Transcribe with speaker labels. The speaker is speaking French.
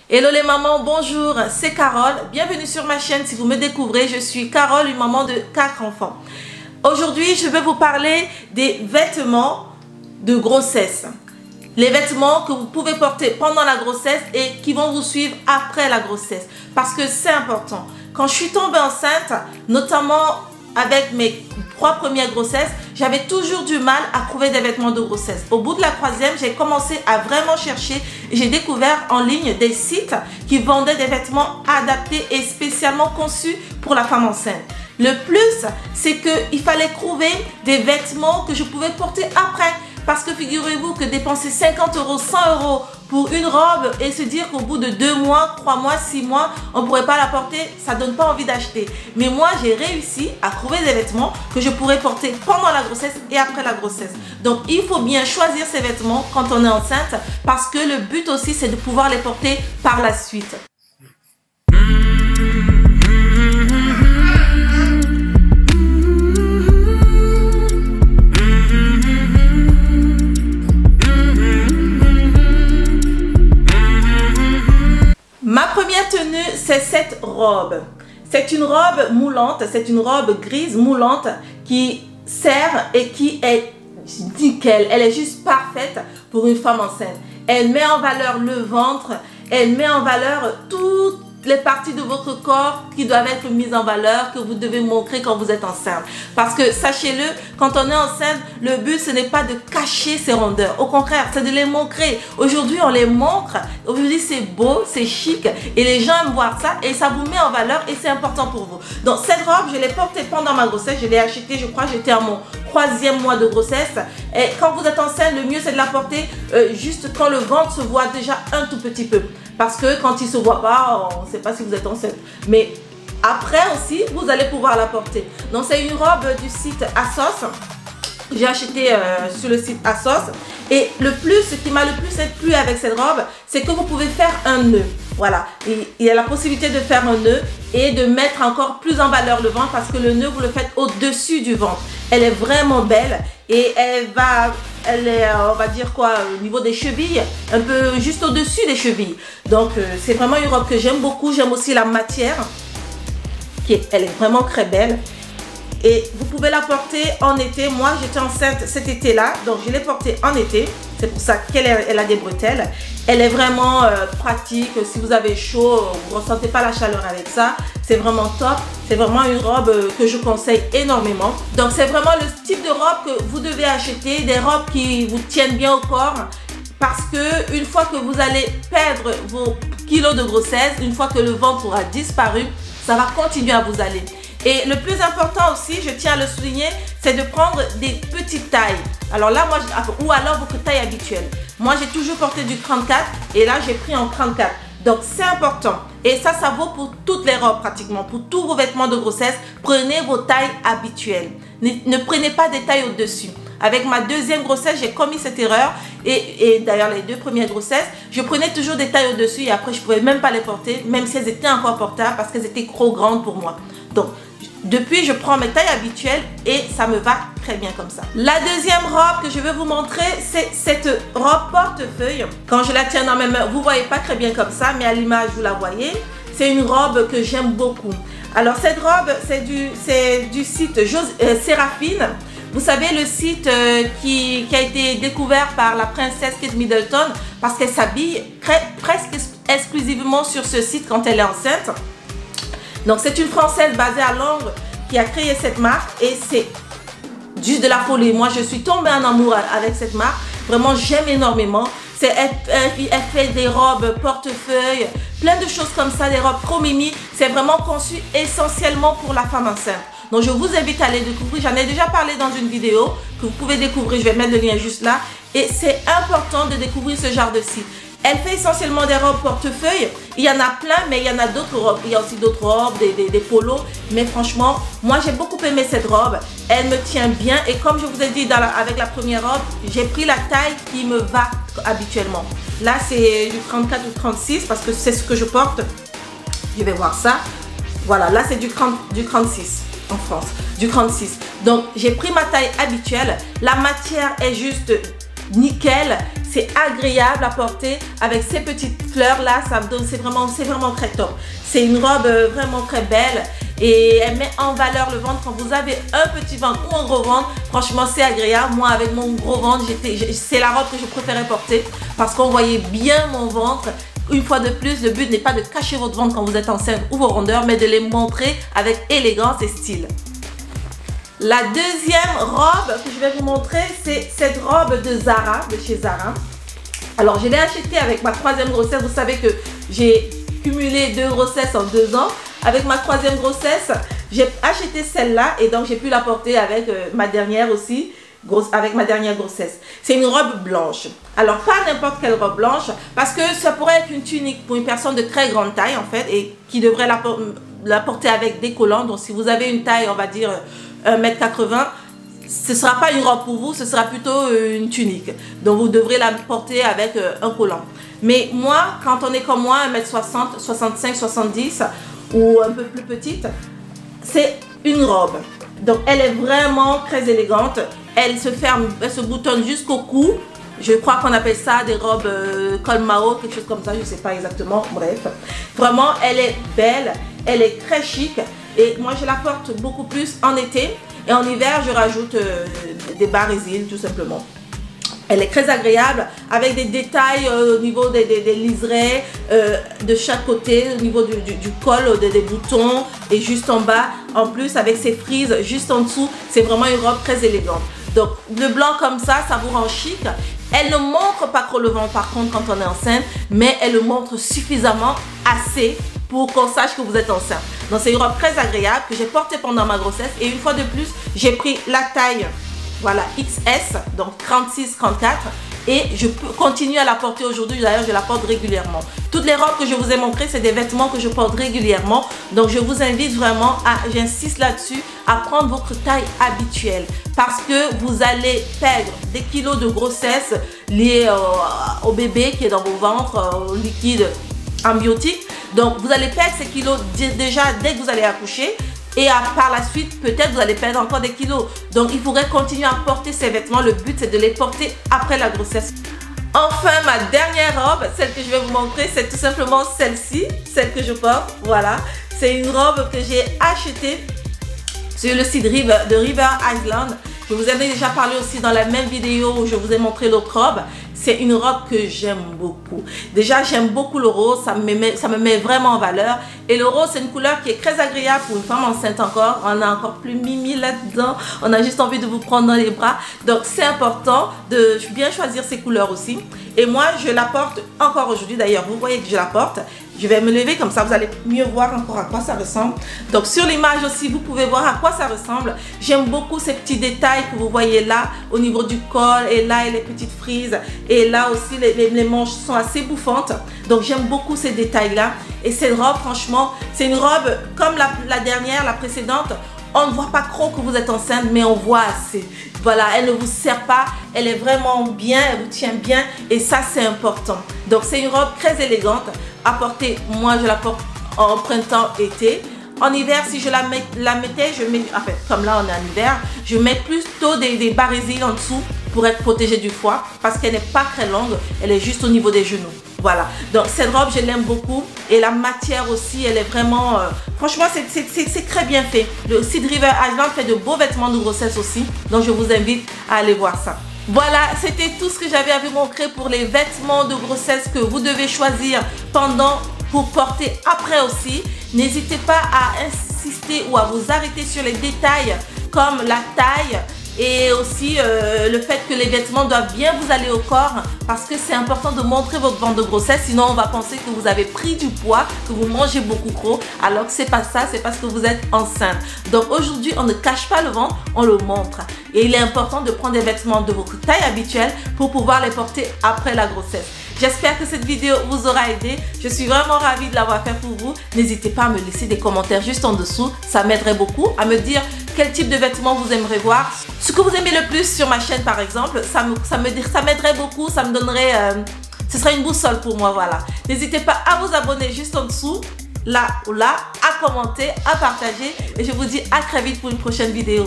Speaker 1: Hello les mamans, bonjour, c'est Carole. Bienvenue sur ma chaîne. Si vous me découvrez, je suis Carole, une maman de 4 enfants. Aujourd'hui, je vais vous parler des vêtements de grossesse. Les vêtements que vous pouvez porter pendant la grossesse et qui vont vous suivre après la grossesse. Parce que c'est important. Quand je suis tombée enceinte, notamment avec mes 3 premières grossesses, j'avais toujours du mal à trouver des vêtements de grossesse. Au bout de la 3e, j'ai commencé à vraiment chercher et j'ai découvert en ligne des sites qui vendaient des vêtements adaptés et spécialement conçus pour la femme enceinte. Le plus, c'est qu'il fallait trouver des vêtements que je pouvais porter après. Parce que figurez-vous que dépenser 50 €, 100 € pour une robe et se dire qu'au bout de 2 mois, 3 mois, 6 mois, on ne pourrait pas la porter, ça ne donne pas envie d'acheter. Mais moi, j'ai réussi à trouver des vêtements que je pourrais porter pendant la grossesse et après la grossesse. Donc, il faut bien choisir ces vêtements quand on est enceinte parce que le but aussi, c'est de pouvoir les porter par la suite. Ma première tenue, c'est cette robe. C'est une robe moulante, c'est une robe grise moulante qui sert et qui est nickel. Elle est juste parfaite pour une femme enceinte. Elle met en valeur le ventre, elle met en valeur toutes les parties de votre corps qui doivent être mises en valeur, que vous devez montrer quand vous êtes enceinte. Parce que sachez-le, quand on est enceinte, le but ce n'est pas de cacher ses rondeurs. Au contraire, c'est de les montrer. Aujourd'hui, on les montre. Aujourd'hui, c'est beau, c'est chic et les gens aiment voir ça et ça vous met en valeur et c'est important pour vous. Donc cette robe, je l'ai portée pendant ma grossesse. Je l'ai achetée, je crois, j'étais à mon 3e mois de grossesse. Et quand vous êtes enceinte, le mieux c'est de la porter juste quand le ventre se voit déjà un tout petit peu. Parce que quand il ne se voit pas, on ne sait pas si vous êtes enceinte. Mais après aussi, vous allez pouvoir la porter. Donc c'est une robe du site ASOS. J'ai acheté sur le site ASOS. Et ce qui m'a le plus plu avec cette robe, c'est que vous pouvez faire un nœud. Voilà, il y a la possibilité de faire un nœud et de mettre encore plus en valeur le ventre parce que le nœud, vous le faites au-dessus du ventre. Elle est vraiment belle et elle est, on va dire quoi, au niveau des chevilles, un peu juste au-dessus des chevilles. Donc, c'est vraiment une robe que j'aime beaucoup. J'aime aussi la matière, elle est vraiment très belle. Et vous pouvez la porter en été. Moi, j'étais enceinte cet été-là, donc je l'ai portée en été. C'est pour ça qu'elle a des bretelles. Elle est vraiment pratique. Si vous avez chaud, vous ne ressentez pas la chaleur avec ça. C'est vraiment top. C'est vraiment une robe que je conseille énormément. Donc, c'est vraiment le type de robe que vous devez acheter. Des robes qui vous tiennent bien au corps. Parce que une fois que vous allez perdre vos kilos de grossesse, une fois que le ventre aura disparu, ça va continuer à vous aller. Et le plus important aussi, je tiens à le souligner, c'est de prendre des petites tailles. Alors là, ou alors votre taille habituelle. Moi, j'ai toujours porté du 34 et là, j'ai pris en 34. Donc, c'est important. Et ça vaut pour toutes les robes pratiquement. Pour tous vos vêtements de grossesse, prenez vos tailles habituelles. Ne prenez pas des tailles au-dessus. Avec ma 2e grossesse, j'ai commis cette erreur. Et d'ailleurs, les 2 premières grossesses, je prenais toujours des tailles au-dessus et après, je ne pouvais même pas les porter, même si elles étaient encore portables parce qu'elles étaient trop grandes pour moi. Donc, depuis, je prends mes tailles habituelles et ça me va très bien comme ça. La 2e robe que je vais vous montrer, c'est cette robe portefeuille. Quand je la tiens dans mes mains, vous ne voyez pas très bien comme ça, mais à l'image, vous la voyez. C'est une robe que j'aime beaucoup. Alors, cette robe, c'est du site Séraphine. Vous savez, le site qui a été découvert par la princesse Kate Middleton parce qu'elle s'habille presque exclusivement sur ce site quand elle est enceinte. Donc, c'est une Française basée à Londres qui a créé cette marque et c'est juste de la folie. Moi, je suis tombée en amour avec cette marque. Vraiment, j'aime énormément. Elle fait des robes portefeuille, plein de choses comme ça, des robes trop mimi. C'est vraiment conçu essentiellement pour la femme enceinte. Donc, je vous invite à les découvrir. J'en ai déjà parlé dans une vidéo que vous pouvez découvrir. Je vais mettre le lien juste là. Et c'est important de découvrir ce genre de site. Elle fait essentiellement des robes portefeuille. Il y en a plein, mais il y en a d'autres robes. Il y a aussi d'autres robes, des polos. Mais franchement, moi, j'ai beaucoup aimé cette robe. Elle me tient bien. Et comme je vous ai dit avec la première robe, j'ai pris la taille qui me va habituellement. Là, c'est du 34 ou 36 parce que c'est ce que je porte. Je vais voir ça. Voilà, là, c'est du 36 en France. Du 36. Donc, j'ai pris ma taille habituelle. La matière est juste nickel. c'est agréable à porter avec ces petites fleurs là, ça me donne, c'est vraiment très top. C'est une robe vraiment très belle et elle met en valeur le ventre. Quand vous avez un petit ventre ou un gros ventre, franchement c'est agréable. Moi avec mon gros ventre, c'est la robe que je préférais porter parce qu'on voyait bien mon ventre. Une fois de plus, le but n'est pas de cacher votre ventre quand vous êtes enceinte ou vos rondeurs, mais de les montrer avec élégance et style. La deuxième robe que je vais vous montrer, c'est cette robe de Zara, de chez Zara. Alors, je l'ai achetée avec ma 3e grossesse. Vous savez que j'ai cumulé 2 grossesses en 2 ans. Avec ma 3e grossesse, j'ai acheté celle-là et donc j'ai pu la porter avec ma dernière aussi. Avec ma dernière grossesse. C'est une robe blanche. Alors, pas n'importe quelle robe blanche, parce que ça pourrait être une tunique pour une personne de très grande taille, en fait, et qui devrait la porter avec des collants. Donc, si vous avez une taille, on va dire 1m80, ce ne sera pas une robe pour vous, ce sera plutôt une tunique. Donc, vous devrez la porter avec un collant. Mais moi, quand on est comme moi, 1m60, 65, 70, ou un peu plus petite, c'est une robe. Donc, elle est vraiment très élégante. Elle se ferme, elle se boutonne jusqu'au cou. Je crois qu'on appelle ça des robes col Mao, quelque chose comme ça, je ne sais pas exactement. Bref, vraiment, elle est belle, elle est très chic. Et moi, je la porte beaucoup plus en été. Et en hiver, je rajoute des barésil, tout simplement. Elle est très agréable avec des détails au niveau des liserés de chaque côté, au niveau du col, des boutons et juste en bas. En plus, avec ses frises juste en dessous, c'est vraiment une robe très élégante. Donc, le blanc comme ça vous rend chic. Elle ne montre pas trop le ventre par contre quand on est enceinte, mais elle le montre suffisamment assez pour qu'on sache que vous êtes enceinte. Donc, c'est une robe très agréable que j'ai portée pendant ma grossesse. Et une fois de plus, j'ai pris la taille, voilà, XS, donc 36-34. Et je peux continuer à la porter aujourd'hui. D'ailleurs, je la porte régulièrement. Toutes les robes que je vous ai montrées, c'est des vêtements que je porte régulièrement. Donc, je vous invite vraiment j'insiste là-dessus, à prendre votre taille habituelle. Parce que vous allez perdre des kilos de grossesse liés au bébé qui est dans vos ventres, au liquide amniotique. Donc, vous allez perdre ces kilos déjà dès que vous allez accoucher. Et par la suite, peut-être vous allez perdre encore des kilos. Donc, il faudrait continuer à porter ces vêtements. Le but, c'est de les porter après la grossesse. Enfin, ma dernière robe, celle que je vais vous montrer, c'est tout simplement celle-ci, celle que je porte. Voilà, c'est une robe que j'ai achetée sur le site de River Island. Je vous en ai déjà parlé aussi dans la même vidéo où je vous ai montré l'autre robe. C'est une robe que j'aime beaucoup. Déjà, j'aime beaucoup le rose. Ça me met vraiment en valeur. Et le rose, c'est une couleur qui est très agréable pour une femme enceinte encore. On a encore plus mimi là-dedans. On a juste envie de vous prendre dans les bras. Donc, c'est important de bien choisir ces couleurs aussi. Et moi, je la porte encore aujourd'hui. D'ailleurs, vous voyez que je la porte. Je vais me lever comme ça, vous allez mieux voir encore à quoi ça ressemble. Donc, sur l'image aussi, vous pouvez voir à quoi ça ressemble. J'aime beaucoup ces petits détails que vous voyez là, au niveau du col. Et là, et les petites frises. Et là aussi, les manches sont assez bouffantes. Donc, j'aime beaucoup ces détails-là. Et cette robe, franchement, c'est une robe comme la dernière, la précédente. On ne voit pas trop que vous êtes enceinte, mais on voit assez. Voilà, elle ne vous serre pas, elle est vraiment bien, elle vous tient bien et ça, c'est important. Donc, c'est une robe très élégante à porter. Moi, je la porte en printemps-été. En hiver, si je la mettais, je mets, en fait, comme là, on est en hiver, je mets plutôt des barésil en dessous pour être protégée du froid parce qu'elle n'est pas très longue, elle est juste au niveau des genoux. Voilà, donc cette robe, je l'aime beaucoup et la matière aussi, elle est vraiment, franchement, c'est très bien fait. Le site River Island fait de beaux vêtements de grossesse aussi, donc je vous invite à aller voir ça. Voilà, c'était tout ce que j'avais à vous montrer pour les vêtements de grossesse que vous devez choisir pour porter après aussi. N'hésitez pas à insister ou à vous arrêter sur les détails comme la taille, et aussi le fait que les vêtements doivent bien vous aller au corps parce que c'est important de montrer votre ventre de grossesse, sinon on va penser que vous avez pris du poids, que vous mangez beaucoup trop, alors que c'est pas ça, c'est parce que vous êtes enceinte. Donc aujourd'hui, on ne cache pas le ventre, on le montre. Et il est important de prendre des vêtements de votre taille habituelle pour pouvoir les porter après la grossesse. J'espère que cette vidéo vous aura aidé. Je suis vraiment ravie de l'avoir fait pour vous. N'hésitez pas à me laisser des commentaires juste en dessous. Ça m'aiderait beaucoup à me dire quel type de vêtements vous aimeriez voir. Ce que vous aimez le plus sur ma chaîne par exemple, ça m'aiderait beaucoup. Ça me donnerait... ce serait une boussole pour moi, voilà. N'hésitez pas à vous abonner juste en dessous, là ou là, à commenter, à partager. Et je vous dis à très vite pour une prochaine vidéo.